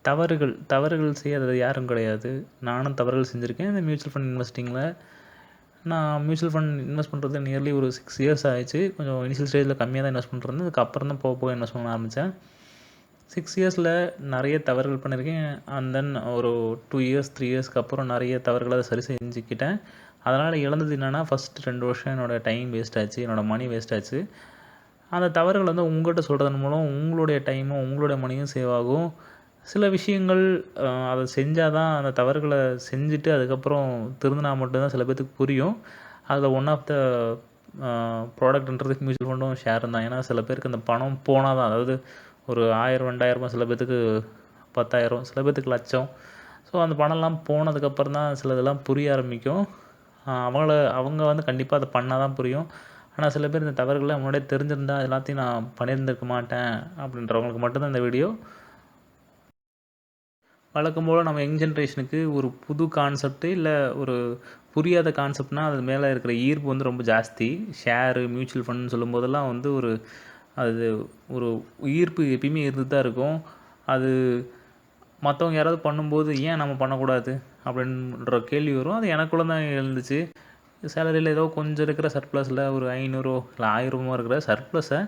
தவறுகள் செய்யாதது யாரும் கிடையாது. நானும் தவறுகள் செஞ்சுருக்கேன் இந்த மியூச்சுவல் ஃபண்ட் இன்வெஸ்டிங்கில. நான் மியூச்சுவல் ஃபண்ட் இன்வெஸ்ட் பண்ணுறது நியர்லி ஒரு 6 இயர்ஸ் ஆயிடுச்சு. கொஞ்சம் இனிஷியல் ஸ்டேஜில் கம்மியாக தான் இன்வெஸ்ட் பண்ணிட்டுருந்தேன். அதுக்கப்புறம் தான் போக இன்வெஸ்ட் பண்ண ஆரம்பித்தேன். 6 இயர்ஸில் நிறைய தவறுகள் பண்ணியிருக்கேன். அண்ட் தென் ஒரு 2 இயர்ஸ் 3 இயர்ஸ்க்கு அப்புறம் நிறைய தவறுகளை அதை சரி செஞ்சுக்கிட்டேன். அதனால் இழந்தது என்னென்னா, ஃபஸ்ட்டு 2 வருஷம் என்னோடய டைம் வேஸ்ட் ஆச்சு, என்னோடய மணி வேஸ்ட் ஆச்சு. அந்த தவறுகள் வந்து உங்கள்கிட்ட சொல்கிறதன் மூலம் உங்களுடைய டைமும் உங்களுடைய மணியும் சேவ் ஆகும். சில விஷயங்கள் அதை செஞ்சால் தான் அந்த தவறுகளை செஞ்சுட்டு அதுக்கப்புறம் திருந்தினா மட்டும்தான் சில பேர்த்துக்கு புரியும். அதில் ஒன் ஆஃப் த ப்ராடக்ட்ன்றது மியூச்சுவல் ஃபண்டும் ஷேரும் தான். ஏன்னா சில பேருக்கு அந்த பணம் போனால் தான், அதாவது ஒரு 1000 2000 சில பேர்த்துக்கு 10,000 சில பேர்த்துக்கு லட்சம். ஸோ அந்த பணம்லாம் போனதுக்கப்புறம் தான் சிலதெல்லாம் புரிய ஆரம்பிக்கும். அவங்க வந்து கண்டிப்பாக அதை பண்ணால் தான் புரியும். ஆனால் சில பேர் இந்த தவறுகளை முன்னாடியே தெரிஞ்சிருந்தால் எல்லாத்தையும் நான் பண்ணியிருந்திருக்க மாட்டேன் அப்படின்றவங்களுக்கு மட்டும்தான் இந்த வீடியோ. வழக்கம் போல் நம்ம யங் ஜென்ரேஷனுக்கு ஒரு புது கான்செப்ட்டு இல்லை ஒரு புரியாத கான்செப்ட்னால் அது மேலே இருக்கிற ஈர்ப்பு வந்து ரொம்ப ஜாஸ்தி. ஷேரு மியூச்சுவல் ஃபண்டுன்னு சொல்லும்போதெல்லாம் வந்து அது ஒரு ஈர்ப்பு எப்பயுமே இருந்து தான் இருக்கும். அது மற்றவங்க யாராவது பண்ணும்போது ஏன் நம்ம பண்ணக்கூடாது அப்படின்ற கேள்வி வரும். அது எனக்குள்ளே தான் எழுந்துச்சு. சேலரியில் ஏதோ கொஞ்சம் இருக்கிற சர்ப்ளஸில் ஒரு 500 இல்லை 1000 இருக்கிற சர்ப்ளஸை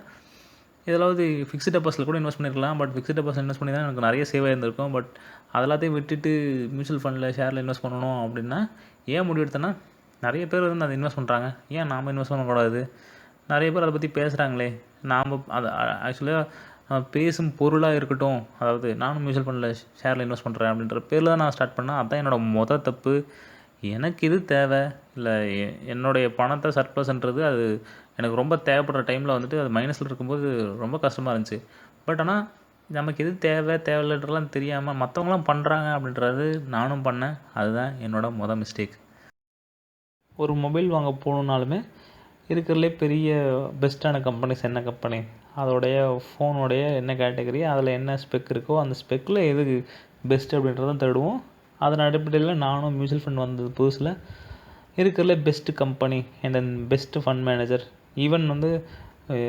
இதெல்லாவது ஃபிக்ஸ்டு டெபாசிட்டில் கூட இன்வெஸ்ட் பண்ணியிருக்கலாம். பட் ஃபிக்ஸ்டு டெபாசிட் இன்வெஸ்ட் பண்ணி தான் எனக்கு நிறைய சேவ் ஆகிருந்திருக்கும். பட் அதெல்லாத்தையும் விட்டுட்டு மியூச்சுவல் ஃபண்டில் ஷேரில் இன்வெஸ்ட் பண்ணணும் அப்படின்னா ஏன் முடிவு எடுத்தேன்னா, நிறைய பேர் வந்து அதை இன்வெஸ்ட் பண்ணுறாங்க, ஏன் நாம் இன்வெஸ்ட் பண்ணக்கூடாது? நிறைய பேர் அதை பற்றி பேசுகிறாங்களே, நாம் அதை ஆக்சுவலாக பேசும் பொருளாக இருக்கட்டும். அதாவது நானும் மியூச்சுவல் ஃபண்டில் ஷேரில் இன்வெஸ்ட் பண்ணுறேன் அப்படின்ற பேரில் தான் நான் ஸ்டார்ட் பண்ணேன். அதுதான் என்னோடய தப்பு. எனக்கு இது தேவை இல்லை, என்னுடைய பணத்தை சர்ப்ளஸ்ன்றது அது எனக்கு ரொம்ப தேவைப்படுற டைமில் வந்துட்டு அது மைனஸில் இருக்கும்போது ரொம்ப கஷ்டமாக இருந்துச்சு. பட் ஆனால் நமக்கு எது தேவையில்லைன்றலாம் தெரியாமல் மற்றவங்களாம் பண்ணுறாங்க அப்படின்றது நானும் பண்ணேன். அதுதான் என்னோடய மிஸ்டேக். ஒரு மொபைல் வாங்க போகணுன்னாலுமே இருக்கிறதுலே பெரிய பெஸ்ட்டான கம்பெனிஸ் என்ன கம்பெனி, அதோடைய ஃபோனுடைய என்ன கேட்டகரி, அதில் என்ன ஸ்பெக் இருக்கோ அந்த ஸ்பெக்கில் எது பெஸ்ட் அப்படின்றதான் தேடுவோம். அதன் அடிப்படையில் நானும் மியூச்சுவல் ஃபண்ட் வந்தது புதுசில் இருக்கிறதுல best company and then best fund manager, even வந்து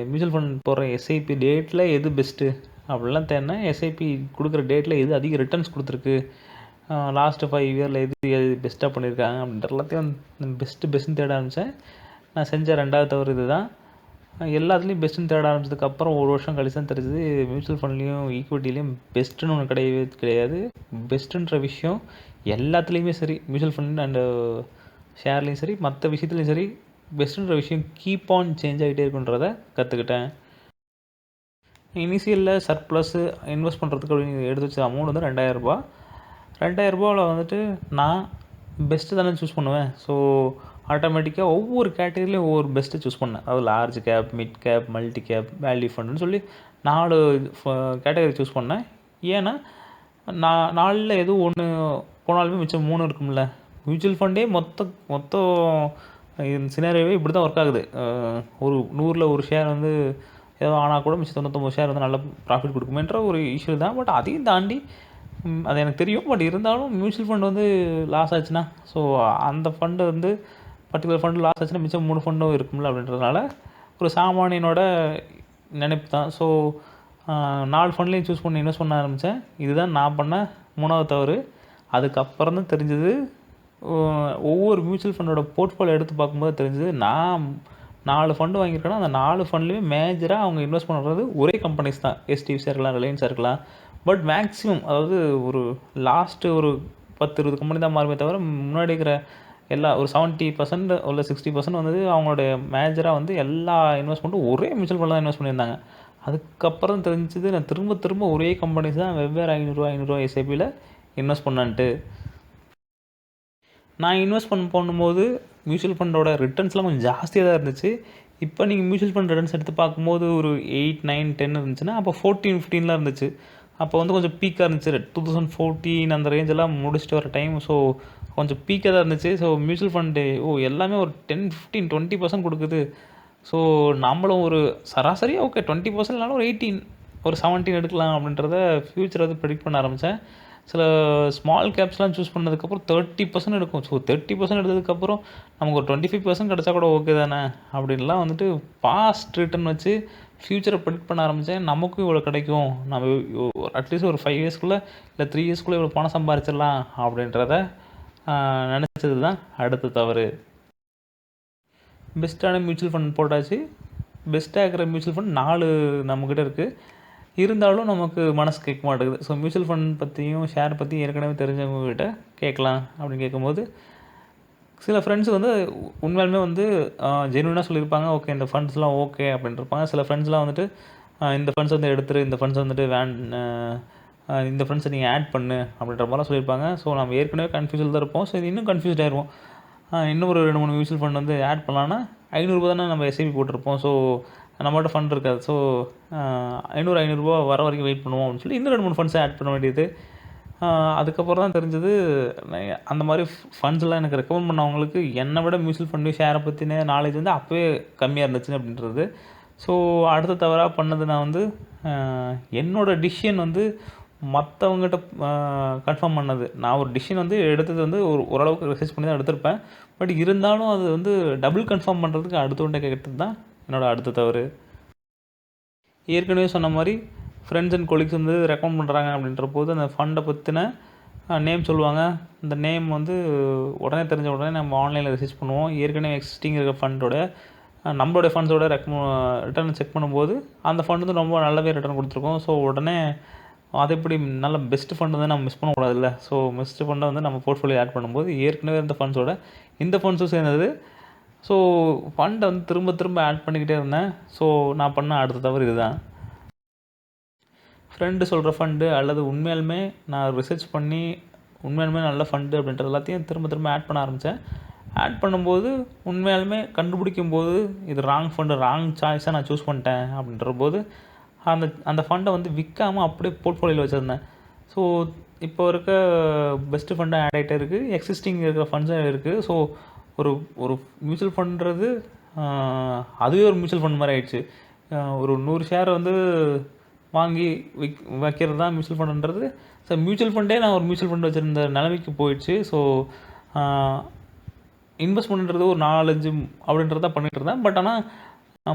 மியூச்சுவல் ஃபண்ட் போடுற எஸ்ஐபி டேட்டில் எது பெஸ்ட்டு அப்படிலாம் தேடினேன். எஸ்ஐபி கொடுக்குற டேட்டில் எது அதிக ரிட்டர்ன்ஸ் கொடுத்துருக்கு, லாஸ்ட்டு 5 இயரில் எது பெஸ்ட்டாக பண்ணியிருக்காங்க அப்படின்ற எல்லாத்தையும் பெஸ்ட்டுன்னு தேட ஆரம்பித்தேன். நான் செஞ்ச 2வது தவறு இது தான். எல்லாத்துலேயும் பெஸ்ட்டுன்னு தேட ஆரம்பிச்சதுக்கப்புறம் ஒரு வருஷம் கழிச்சு தான் தெரிஞ்சது மியூச்சுவல் ஃபண்ட்லேயும் ஈக்விட்டிலையும் பெஸ்ட்டுன்னு ஒன்று கிடையாது. பெஸ்ட்டுன்ற விஷயம் எல்லாத்துலேயுமே சரி, மியூச்சுவல் ஃபண்ட் அண்டு ஷேர்லேயும் சரி, மற்ற விஷயத்துலையும் சரி, பெஸ்ட்டுன்ற விஷயம் கீப் ஆன் சேஞ்ச் ஆகிட்டே இருக்குன்றதை கற்றுக்கிட்டேன். இனிஷியலில் சர்ப்ளஸ்ஸு இன்வெஸ்ட் பண்ணுறதுக்கு அப்படின்னு எடுத்து வச்ச அமௌண்ட் வந்து 2000 2000 வந்துட்டு நான் பெஸ்ட்டு தானே சூஸ் பண்ணுவேன். ஸோ ஆட்டோமேட்டிக்காக ஒவ்வொரு கேட்டகரியிலையும் ஒவ்வொரு பெஸ்ட்டு சூஸ் பண்ணேன். அதாவது large cap, mid cap, multi cap, value ஃபண்டுன்னு சொல்லி 4 கேட்டகரி சூஸ் பண்ணேன். ஏன்னா நான் 4ல் எதுவும் ஒன்று போனாலுமே மிச்சம் 3 இருக்கும்ல. மியூச்சுவல் ஃபண்டே மொத்தம் சினாரியோவே இப்படி தான் ஒர்க் ஆகுது. ஒரு 100ல் ஒரு ஷேர் வந்து ஏதோ ஆனால் கூட மிச்சம் 99 ஷேர் வந்து நல்ல ப்ராஃபிட் கொடுக்குமேன்ற ஒரு இஷ்யூ தான். பட் அதையும் தாண்டி அது எனக்கு தெரியும். பட் இருந்தாலும் மியூச்சுவல் ஃபண்ட் வந்து லாஸ் ஆச்சுன்னா, ஸோ அந்த ஃபண்டு வந்து பர்டிகுலர் ஃபண்டு லாஸ் ஆச்சுன்னா மிச்சம் 3 ஃபண்டும் இருக்கும்ல அப்படின்றதுனால ஒரு சாமானியனோட நினைப்பு தான். ஸோ 4 ஃபண்ட்லேயும் சூஸ் பண்ணி இன்வெஸ்ட் பண்ண ஆரம்பித்தேன். இதுதான் நான் பண்ண 3வது தவறு. அதுக்கப்புறம் தான் தெரிஞ்சது, ஒவ்வொரு மியூச்சுவல் ஃபண்டோட போர்ட்ஃபோலியோ எடுத்து பார்க்கும்போது தெரிஞ்சது, நான் 4 ஃபண்டு வாங்கியிருக்கேன்னா அந்த 4 ஃபண்ட்லேயுமே மேஜராக அவங்க இன்வெஸ்ட் பண்ணுறது ஒரே கம்பெனிஸ் தான். HDFC இருக்கலாம், ரிலையன்ஸாக இருக்கலாம். பட் மேக்ஸிமம் அதாவது ஒரு லாஸ்ட்டு ஒரு 10-20 கம்பெனி தான் மாறுமே தவிர முன்னாடி இருக்கிற எல்லா ஒரு 70% இல்லை 60% வந்து அவங்களுடைய மேஜராக வந்து எல்லா இன்வெஸ்ட்மெண்ட்டும் ஒரே மியூச்சுவல் ஃபண்ட் தான் இன்வெஸ்ட் பண்ணியிருந்தாங்க. அதுக்கப்புறம் தெரிஞ்சது நான் திரும்ப ஒரே கம்பெனிஸ் தான் வெவ்வேறு 500 எஸ்ஐபியில் இன்வெஸ்ட் பண்ணான்ட்டு. நான் இன்வெஸ்ட் பண்ணும்போது மியூச்சுவல் ஃபண்டோட ரிட்டர்ன்ஸ்லாம் கொஞ்சம் ஜாஸ்தியாக தான் இருந்துச்சு. இப்போ நீங்கள் மியூச்சுவல் ஃபண்ட் ரிட்டர்ன்ஸ் எடுத்து பார்க்கும்போது ஒரு 8, 9, 10 இருந்துச்சுன்னா அப்போ 14, 15 இருந்துச்சு. அப்போ வந்து கொஞ்சம் பீக்காக இருந்துச்சு. 2014 அந்த ரேஞ்செல்லாம் முடிச்சுட்டு வர டைம். ஸோ கொஞ்சம் பீக்காக தான் இருந்துச்சு. ஸோ மியூச்சுவல் ஃபண்டு எல்லாமே ஒரு 10, 15, 20% கொடுக்குது. ஸோ நம்மளும் ஒரு சராசரியாக ஓகே 20%னாலும் ஒரு 18, ஒரு 17 எடுக்கலாம் அப்படின்றத ஃப்யூச்சர் வந்து ப்ரெடிக்ட் பண்ண ஆரம்பித்தேன். சில ஸ்மால் கேப்ஸ்லாம் சூஸ் பண்ணதுக்கப்புறம் 30% எடுக்கும். ஸோ 30% எடுத்ததுக்கப்புறம் நமக்கு ஒரு 25% கிடச்சா கூட ஓகே தானே அப்படின்லாம் வந்துட்டு பாஸ்ட் ரிட்டர்ன் வச்சு ஃப்யூச்சரை ப்ரெடிக்ட் பண்ண ஆரம்பித்தேன். நமக்கும் இவ்வளோ கிடைக்கும், நம்ம அட்லீஸ்ட் ஒரு 5 இயர்ஸ்க்குள்ளே இல்லை 3 இயர்ஸ்க்குள்ளே இவ்வளோ பணம் சம்பாரிச்சிடலாம் அப்படின்றத நினச்சது தான் அடுத்த தவறு. பெஸ்ட்டான மியூச்சுவல் ஃபண்ட் போட்டாச்சு. பெஸ்ட்டாக இருக்கிற மியூச்சுவல் ஃபண்ட் 4 நம்மக்கிட்ட இருக்குது. இருந்தாலும் நமக்கு மனசு கேட்க மாட்டேங்குது. ஸோ மியூச்சுவல் ஃபண்ட் பற்றியும் ஷேர் பற்றியும் ஏற்கனவே தெரிஞ்சவங்ககிட்ட கேட்கலாம் அப்படின்னு கேட்கும்போது, சில ஃப்ரெண்ட்ஸ் வந்து உண்மையாலுமே வந்து ஜென்யூனாக சொல்லியிருப்பாங்க. ஓகே, இந்த ஃபண்ட்ஸ்லாம் ஓகே அப்படின்னு இருப்பாங்க. சில ஃப்ரெண்ட்ஸ்லாம் வந்துட்டு இந்த ஃபண்ட்ஸ் வந்து எடுத்துரு, இந்த ஃபண்ட்ஸ் வந்துட்டு இந்த ஃப்ரெண்ட்ஸை நீங்கள் ஆட் பண்ணு அப்படின்ற மாதிரிலாம் சொல்லியிருப்பாங்க. ஸோ நம்ம ஏற்கனவே கன்ஃபியூஸில் தான் இருப்போம். ஸோ இது இன்னும் கன்ஃபியூஸ்ட் ஆயிடுவோம். இன்னும் ஒரு 2, 3 மியூச்சுவல் ஃபண்ட் வந்து ஆட் பண்ணலான்னா ₹500 தானே நம்ம எஸ்ஐபி போட்டிருப்போம். ஸோ நம்மகிட்ட ஃபண்ட் இருக்காது. ஸோ ₹500 வர வரைக்கும் வெயிட் பண்ணுவோம் அப்படின்னு சொல்லி இன்னும் 2, 3 ஃபண்ட்ஸை ஆட் பண்ண வேண்டியது. அதுக்கப்புறம் தான் தெரிஞ்சது, அந்த மாதிரி ஃபண்ட்ஸ்லாம் எனக்கு ரெக்கமெண்ட் பண்ணவங்களுக்கு என்னை விட மியூச்சுவல் ஃபண்டு ஷேரை பற்றின நாலேஜ் வந்து அப்போவே கம்மியாக இருந்துச்சு அப்படின்றது. ஸோ அடுத்த தவறாக பண்ணது, நான் வந்து என்னோடய டிசிஷன் வந்து மற்றவங்ககிட்ட கன்ஃபார்ம் பண்ணது. நான் ஒரு டிசிஷன் வந்து எடுத்தது வந்து ஓரளவுக்கு ரிசர்ச் பண்ணி தான் எடுத்திருப்பேன். பட் இருந்தாலும் அது வந்து டபுள் கன்ஃபார்ம் பண்ணுறதுக்கு அடுத்தவன்ட்ட கேட்டது தான் என்னோடய அடுத்த தவறு. ஏற்கனவே சொன்ன மாதிரி ஃப்ரெண்ட்ஸ் அண்ட் கொலீக்ஸ் வந்து ரெக்கமெண்ட் பண்ணுறாங்க அப்படின்ற போது அந்த ஃபண்டை பற்றின நேம் சொல்லுவாங்க. அந்த நேம் வந்து உடனே தெரிஞ்ச உடனே நம்ம ஆன்லைனில் ரிசர்ச் பண்ணுவோம். ஏற்கனவே எக்ஸிஸ்டிங் இருக்கிற ஃபண்டோட நம்மளோட ஃபண்ட்ஸோட ரிட்டர்ன் செக் பண்ணும்போது அந்த ஃபண்ட் வந்து ரொம்ப நல்லாவே ரிட்டர்ன் கொடுத்துருக்கோம். ஸோ உடனே அது எப்படி நல்ல பெஸ்ட் ஃபண்ட் வந்து நம்ம மிஸ் பண்ணக்கூடாதுல்ல. ஸோ பெஸ்ட் ஃபண்டை வந்து நம்ம போர்ட்ஃபோலியோ ஆட் பண்ணும்போது ஏற்கனவே இருந்த ஃபண்ட்ஸோட இந்த ஃபண்ட்ஸும் சேர்ந்தது. ஸோ ஃபண்டை வந்து திரும்ப திரும்ப ஆட் பண்ணிக்கிட்டே இருந்தேன். ஸோ நான் பண்ண அடுத்த தவறு இதுதான். ஃப்ரெண்டு சொல்கிற ஃபண்டு அல்லது உண்மையாலுமே நான் ரிசர்ச் பண்ணி உண்மையாலுமே நல்ல ஃபண்டு அப்படின்றது எல்லாத்தையும் திரும்ப திரும்ப ஆட் பண்ண ஆரம்பித்தேன். ஆட் பண்ணும்போது உண்மையாலுமே கண்டுபிடிக்கும் போது இது ராங் ஃபண்டு, ராங் சாய்ஸாக நான் சூஸ் பண்ணிட்டேன் அப்படின்ற போது அந்த ஃபண்டை வந்து விற்காமல் அப்படியே போர்ட்ஃபோலியோவில் வச்சுருந்தேன். ஸோ இப்போ இருக்க பெஸ்ட்டு ஃபண்டாக ஆட் ஆகிட்டே இருக்குது, எக்ஸிஸ்டிங் இருக்கிற ஃபண்ட்ஸும் இருக்குது. ஸோ ஒரு ஒரு மியூச்சுவல் ஃபண்டுன்றது அதுவே ஒரு மியூச்சுவல் ஃபண்ட் மாதிரி ஆகிடுச்சு. ஒரு 100 ஷேரை வந்து வாங்கி வைக்கிறது தான் மியூச்சுவல் ஃபண்டுன்றது. ஸோ மியூச்சுவல் ஃபண்டே நான் ஒரு மியூச்சுவல் ஃபண்ட் வச்சுருந்த நிலைமைக்கு போயிடுச்சு. ஸோ இன்வெஸ்ட்மெண்ட்ன்றது ஒரு 4, 5 அப்படின்றத பண்ணிகிட்டு இருந்தேன். பட் ஆனால்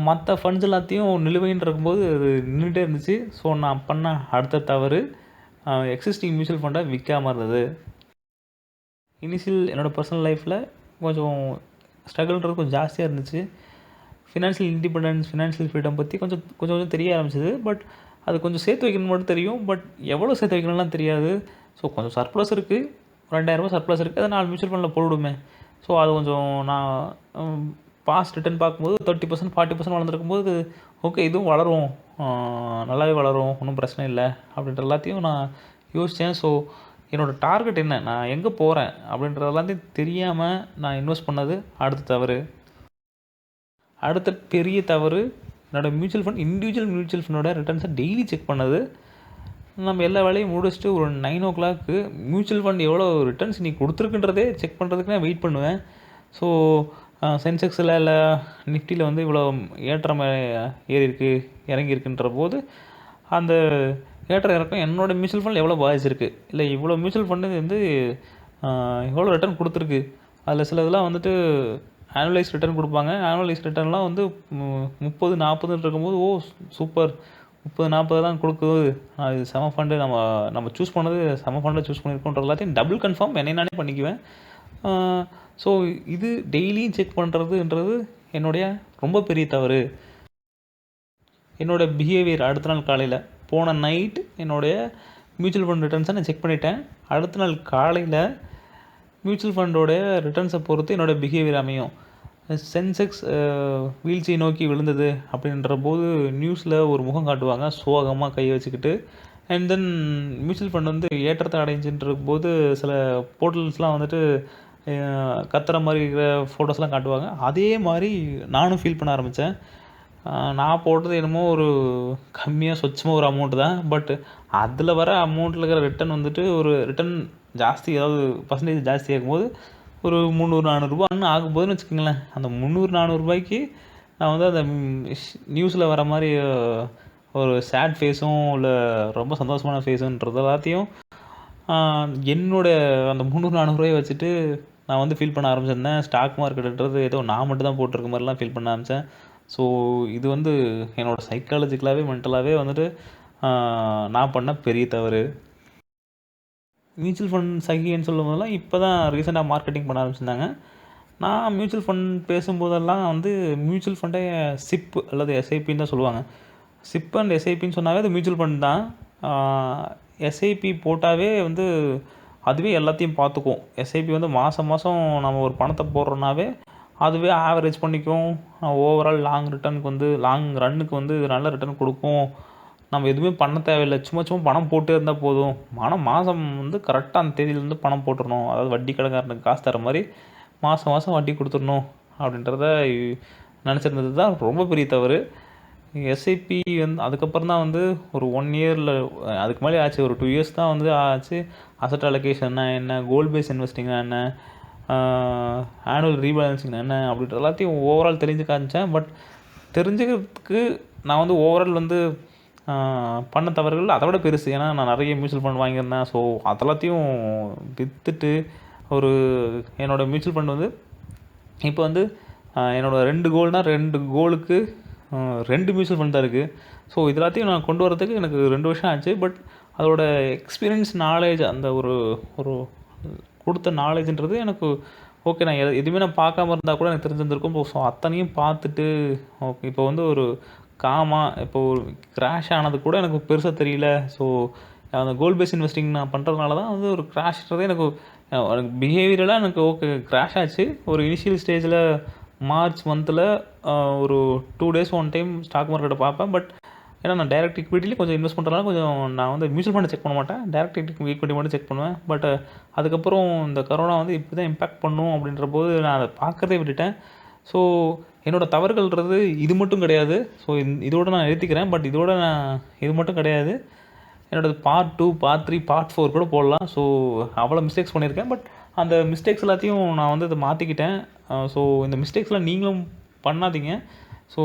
மற்ற ஃபண்ட்ஸ் எல்லாத்தையும் நிலுவைன்னு இருக்கும்போது அது நின்றுட்டே இருந்துச்சு. ஸோ நான் பண்ண அடுத்த தவறு எக்ஸிஸ்டிங் மியூச்சுவல் ஃபண்டை விற்காமல் இருந்தது. இனிஷியல் என்னோடய பர்சனல் லைஃப்பில் கொஞ்சம் ஸ்ட்ரகிள்ன்றது கொஞ்சம் ஜாஸ்தியாக இருந்துச்சு. ஃபினான்ஷியல் இண்டிபெண்டன்ஸ், ஃபினான்ஷியல் ஃப்ரீடம் பற்றி கொஞ்சம் கொஞ்சம் தெரிய ஆரம்பிச்சிது. பட் அது கொஞ்சம் சேர்த்து வைக்கணும்னு மட்டும் தெரியும். பட் எவ்வளோ சேர்த்து வைக்கணும்லாம் தெரியாது. ஸோ கொஞ்சம் சர்ப்ளஸ் இருக்குது, ₹2000 சர்ப்ளஸ் இருக்குது, அதை 4 மியூச்சுவல் ஃபண்டில் போடுவேன். ஸோ அது கொஞ்சம் நான் பாஸ்ட் ரிட்டர்ன் பார்க்கும்போது 30%, 40% வளர்ந்துருக்கும்போது ஓகே இதுவும் வளரும், நல்லாவே வளரும், ஒன்றும் பிரச்சனை இல்லை அப்படின்ற எல்லாத்தையும் நான் யோசித்தேன். ஸோ என்னோடய டார்கெட் என்ன, நான் எங்கே போகிறேன் அப்படின்றது எல்லாத்தையும் தெரியாமல் நான் இன்வெஸ்ட் பண்ணது அடுத்த தவறு. அடுத்த பெரிய தவறு என்னோடய மியூச்சுவல் ஃபண்ட், இண்டிவிஜுவல் மியூச்சுவல் ஃபண்டோட ரிட்டர்ன்ஸை டெய்லி செக் பண்ணது. நம்ம எல்லா வேலையும் முடிச்சுட்டு ஒரு 9 o'clock மியூச்சுவல் ஃபண்ட் எவ்வளோ ரிட்டர்ன்ஸ் நீ கொடுத்துருக்குன்றதே செக் பண்ணுறதுக்கு நான் வெயிட் பண்ணுவேன். ஸோ சென்செக்ஸில் இல்லை நிஃப்டியில் வந்து இவ்வளோ ஏற்றம் ஏறி இருக்குது, இறங்கியிருக்குன்ற போது அந்த ஏற்ற இறக்கம் என்னோடய மியூச்சுவல் ஃபண்ட் எவ்வளோ பாதிச்சிருக்கு, இல்லை இவ்வளோ மியூச்சுவல் ஃபண்டு வந்து எவ்வளோ ரிட்டர்ன் கொடுத்துருக்கு. அதில் சில இதெல்லாம் வந்துட்டு ஆனுவலைஸ் ரிட்டர்ன் கொடுப்பாங்க. ஆனுவலைஸ் ரிட்டர்ன்லாம் வந்து 30, 40 இருக்கும்போது ஓ சூப்பர், 30, 40 தான் கொடுக்குது, அது செம ஃபண்டு, நம்ம சூஸ் பண்ணது செம ஃபண்டை சூஸ் பண்ணியிருக்கோன்ற எல்லாத்தையும் டபுள் கன்ஃபார்ம் என்னை நானே பண்ணிக்குவேன். ஸோ இது டெய்லியும் செக் பண்ணுறதுன்றது என்னுடைய ரொம்ப பெரிய தவறு. என்னோடய பிஹேவியர் அடுத்த நாள் காலையில், போன நைட் என்னுடைய மியூச்சுவல் ஃபண்ட் ரிட்டர்ன்ஸை நான் செக் பண்ணிட்டேன். அடுத்த நாள் காலையில் மியூச்சுவல் ஃபண்டோடைய ரிட்டர்ன்ஸை பொறுத்து என்னோடய பிஹேவியர் அமையும். சென்செக்ஸ் வீழ்ச்சியை நோக்கி விழுந்தது அப்படின்ற போது நியூஸில் ஒரு முகம் காட்டுவாங்க சோகமாக கையை வச்சுக்கிட்டு. அண்ட் தென் மியூச்சுவல் ஃபண்ட் வந்து ஏற்றத்தை அடைஞ்சுன்ற போது சில போர்ட்டல்ஸ்லாம் வந்துட்டு கத்துற மாதிரி இருக்கிற ஃபோட்டோஸ்லாம் காட்டுவாங்க. அதே மாதிரி நானும் ஃபீல் பண்ண ஆரம்பித்தேன். நான் போட்டது என்னமோ ஒரு கம்மியாக சொச்சமாக ஒரு அமௌண்ட்டு தான். பட் அதில் வர அமௌண்ட்டில் இருக்கிற ரிட்டர்ன் வந்துட்டு ஒரு ரிட்டர்ன் ஜாஸ்தி, ஏதாவது பர்சன்டேஜ் ஜாஸ்தி ஆகும்போது ஒரு ₹300, 400 ஆகும்போதுன்னு வச்சுக்கோங்களேன். அந்த ₹300, 400 நான் வந்து அந்த நியூஸில் வர மாதிரி ஒரு சேட் ஃபேஸும் இல்லை ரொம்ப சந்தோஷமான ஃபேஸுன்றது எல்லாத்தையும் என்னோட அந்த 300, 400 வச்சுட்டு நான் வந்து ஃபீல் பண்ண ஆரம்பிச்சிருந்தேன். ஸ்டாக் மார்க்கெட்டுன்றது ஏதோ நான் மட்டும் தான் போட்டிருக்க மாதிரிலாம் ஃபீல் பண்ண ஆரம்பித்தேன். ஸோ இது வந்து என்னோட சைக்காலஜிக்கலாகவே, மென்டலாகவே வந்துட்டு நான் பண்ண பெரிய தவறு. மியூச்சுவல் ஃபண்ட் சகின்னு சொல்லும்போதெல்லாம் இப்போ தான் ரீசெண்டாக மார்க்கெட்டிங் பண்ண ஆரம்பிச்சிருந்தாங்க. நான் மியூச்சுவல் ஃபண்ட் பேசும்போதெல்லாம் வந்து மியூச்சுவல் ஃபண்டை சிப் அல்லது எஸ்ஐபின்னு தான் சொல்லுவாங்க. சிப் அண்ட் எஸ்ஐபின்னு சொன்னாவே அது மியூச்சுவல் ஃபண்ட் தான். எஸ்ஐபி போட்டாவே வந்து அதுவே எல்லாத்தையும் பார்த்துக்கும். எஸ்ஐபி வந்து மாதம் மாதம் நம்ம ஒரு பணத்தை போடுறோன்னாவே அதுவே ஆவரேஜ் பண்ணிக்கும். ஓவரால் லாங் ரன்னுக்கு வந்து நல்ல ரிட்டர்ன் கொடுக்கும். நம்ம எதுவுமே பண்ண தேவையில்லை. சும்மா சும்மா பணம் போட்டே இருந்தால் போதும். மாதம் வந்து கரெக்டாக அந்த தேதியிலேருந்து பணம் போட்டுடணும். அதாவது வட்டி கடைக்காரனுக்கு காசு தர மாதிரி மாதம் மாதம் வட்டி கொடுத்துடணும் அப்படின்றத நினச்சிருந்தது தான் ரொம்ப பெரிய தவறு. எஸ்ஐபி வந்து அதுக்கப்புறம் தான் வந்து ஒரு 1 இயரில் அதுக்கு மேலே ஆச்சு. ஒரு 2 இயர்ஸ் தான் வந்து ஆச்சு. அசட் அலோகேஷன்னா என்ன, கோல் பேஸ் இன்வெஸ்டிங்னா என்ன, ஆனுவல் ரீபேலன்சிங் என்ன அப்படின்ற எல்லாத்தையும் ஓவரால் தெரிஞ்சு காமிச்சேன். பட் தெரிஞ்சுக்கிறதுக்கு நான் வந்து ஓவரால் வந்து பண்ண தவறுகள் அதை விட பெருசு. ஏன்னா நான் நிறைய மியூச்சுவல் ஃபண்ட் வாங்கியிருந்தேன். ஸோ அதெல்லாத்தையும் விற்றுட்டு என்னோடய மியூச்சுவல் ஃபண்ட் வந்து இப்போ வந்து என்னோடய 2 கோல்னால் 2 கோலுக்கு 2 மியூச்சுவல் ஃபண்ட் தான் இருக்குது. ஸோ இது எல்லாத்தையும் நான் கொண்டு வரதுக்கு எனக்கு 2 வருஷம் ஆச்சு. பட் அதோட எக்ஸ்பீரியன்ஸ், நாலேஜ், அந்த ஒரு ஒரு கொடுத்த நாலேஜுன்றது எனக்கு ஓகே. நான் எதுவுமே நான் பார்க்காம இருந்தால் கூட எனக்கு தெரிஞ்சிருந்திருக்கும். ஸோ அத்தனையும் பார்த்துட்டு ஓகே இப்போ வந்து ஒரு இப்போ ஒரு கிராஷ் ஆனது கூட எனக்கு பெருசாக தெரியல. ஸோ அந்த கோல் பேஸ் இன்வெஸ்டிங் நான் பண்ணுறதுனால தான் வந்து ஒரு கிராஷ்ன்றதே எனக்கு பிஹேவியரெலாம் எனக்கு ஓகே கிராஷ் ஆச்சு. ஒரு இனிஷியல் ஸ்டேஜில் மார்ச் மந்தில் ஒரு 2 டேஸ் 1 டைம் ஸ்டாக் மார்க்கெட்டை பார்ப்பேன். பட் ஏன்னா நான் டைரக்ட் ஈக்விட்டிலே கொஞ்சம் இன்வெஸ்ட் பண்ணுறதுனால கொஞ்சம் நான் வந்து மியூச்சுவல் ஃபண்டை செக் பண்ண மாட்டேன். டைரக்ட் ஈக்விட்டி மட்டும் செக் பண்ணுவேன். பட் அதுக்கப்புறம் இந்த கரோனா வந்து இப்படி தான் இம்பேக்ட் பண்ணும் அப்படின்ற போது நான் அதை பார்க்குறதே விட்டுட்டேன். ஸோ என்னோடய தவறுகள்ன்றது இது மட்டும் கிடையாது. ஸோ இதோடு நான் நிறுத்திக்கிறேன். பட் இது மட்டும் கிடையாது. என்னோடது பார்ட் 2, பார்ட் 3, பார்ட் 4 கூட போடலாம். ஸோ அவ்வளோ மிஸ்டேக்ஸ் பண்ணியிருக்கேன். பட் அந்த மிஸ்டேக்ஸ் எல்லாத்தையும் நான் வந்து இதை மாற்றிக்கிட்டேன். ஸோ இந்த மிஸ்டேக்ஸ்லாம் நீங்களும் பண்ணாதீங்க. ஸோ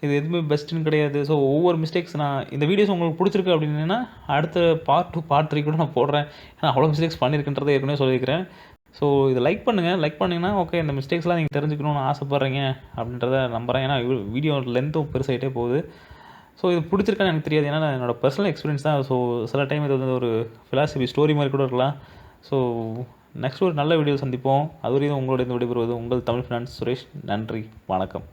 இது எதுவுமே பெஸ்ட்டுன்னு கிடையாது. ஸோ ஒவ்வொரு மிஸ்டேக்ஸ் நான் இந்த வீடியோஸ் உங்களுக்கு பிடிச்சிருக்கு அப்படின்னா அடுத்த பார்ட் 2, பார்ட் 3 கூட நான் போடுறேன். ஏன்னா அவ்வளோ மிஸ்டேக்ஸ் பண்ணியிருக்குன்றதை ஏற்கனவே சொல்லியிருக்கிறேன். ஸோ இதை லைக் பண்ணுங்கள். லைக் பண்ணிங்கன்னா ஓகே இந்த மிஸ்டேக்ஸ்லாம் நீங்கள் தெரிஞ்சுக்கணும்னு ஆசைப்பட்றீங்க அப்படின்றத நம்புகிறேன். ஏன்னா வீடியோ லென்த்தும் பெருசாகிட்டே போகுது. ஸோ இது பிடிச்சிருக்கான்னு எனக்கு தெரியாது. ஏன்னா என்னோடய பர்சனல் எக்ஸ்பீரியன்ஸ் தான். ஸோ சில டைம் இது வந்து ஒரு ஃபிலாசபி ஸ்டோரி மாதிரி கூட இருக்கலாம். ஸோ நெக்ஸ்ட் ஒரு நல்ல வீடியோ சந்திப்போம். அதுவரையும் உங்களோட இந்த விடைபெறுவது உங்கள் தமிழ் ஃபினான்ஸ் சுரேஷ். நன்றி, வணக்கம்.